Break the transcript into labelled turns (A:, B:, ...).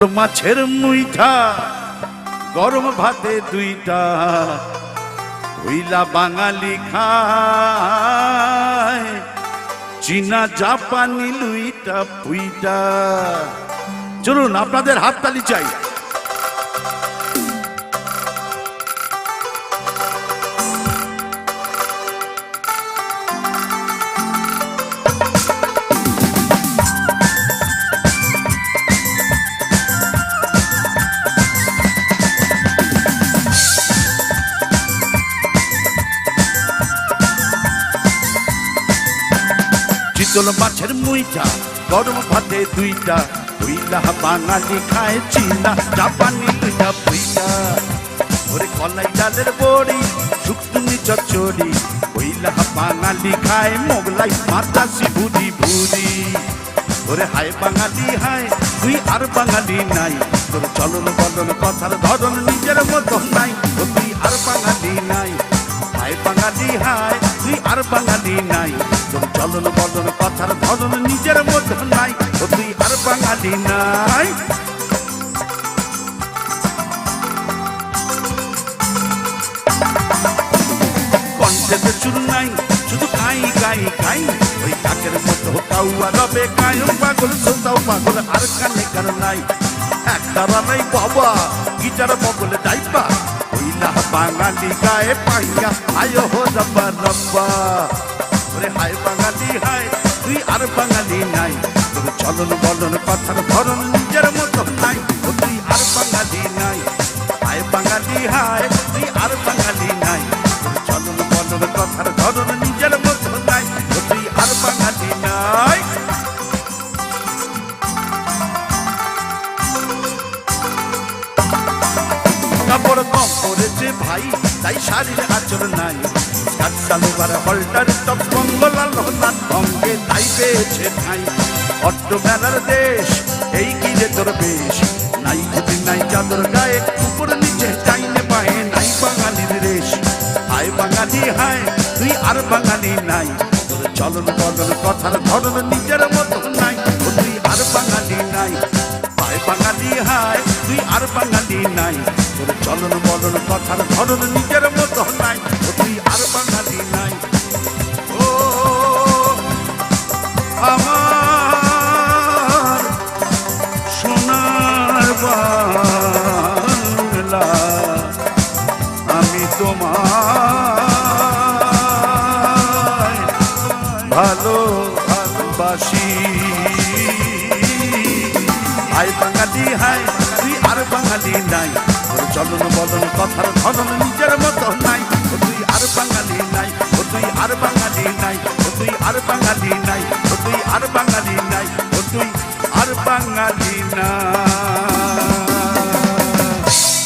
A: মাছের মুইঠা গরম ভাতে দুইটা হইলা বাঙালি খায় চীনা জাপানি লুইটা পুইটা। চলুন আপনাদের হাততালি চাই। চিতল মাছের মুইটা গরম ভাতে দুইটা হইলা বাঙালি খায় চীনা জাপানি লুইটা পুইটা। ওরে কলাই ডালের বড়ি শুকতুনি চচ্চড়ি হইলা বাঙালি খায় মোগলাই মাতাসি ভুজি ভুজি। ওরে হায় বাঙালি হায় তুই আর বাঙালি নাই, তোর চলন বলন কথার ধরন নিজের মতো নাই, ও তুই আর বাঙালি নাই। হায় বাঙালি হায় তুই আর বাঙালি নাই, তোর চলন বলন কথার ধরন নিজের মতো নাই, ও তুই আর বাঙালি নাই। কণ্ঠেতে সুর নাই শুধু গাই গাই গাই, ওই কাকের মতো কাউয়া রবে কায়ম পাগল শ্রোতাও পাগল আর কানে কার নাই। এক তারা নাই বাবা গিটার বগলে যাইবা হইলা বাঙালি গায়ে পাইয়া আয় হো রব্বা রব্বা। ওরে হায় বাঙালি হায় তুই আর বাঙালি নাই, তোর চলন বলন কথার ধরন নিজের মতো নাই, ও তুই আর বাঙালি নাই। হায় বাঙালি হায় তুই আর বাঙালি নাই, তোর চলন বলন কথার ধরন নিজের মতো নাই, ও তুই আর বাঙালি নাই। কাপড় কম করেছে ভাই তাই শাড়ির আচর নাই, সালোবার হলটার টপ মঙ্গলাল হতার ভঙ্গে তাই পেয়েছে ঠাই। অট্ট মেলার দেশ এই কি রে তোর বেশ, নাই যদি নাই চাদর গায়ে উপর নিচে চাইনে পায়ে নাই বাঙালির রেশ। হায় বাঙালি হায় তুই আর বাঙালি নাই, তোর চলন বলন কথার ধরন নিজের মতো নাই, ও তুই আর বাঙালি নাই। হায় বাঙালি হায় তুই আর বাঙালি নাই, তোর চলন বলন কথার ধরন নিজের মতো নাই, ও তুই আর বাঙালি নাই। ও আমার সোনার বাংলা আমি তোমায় ভালোবাসি। হায় বাঙালি হায় তুই আর বাঙালি নাই, তোর চলন বলন কথার ধরন নিজের মতো নাই, ও তুই আর বাঙালি নাই, ও তুই আর বাঙালি নাই, ও তুই আর বাঙালি নাই, ও তুই আর বাঙালি নাই, ও তুই আর বাঙালি নাই।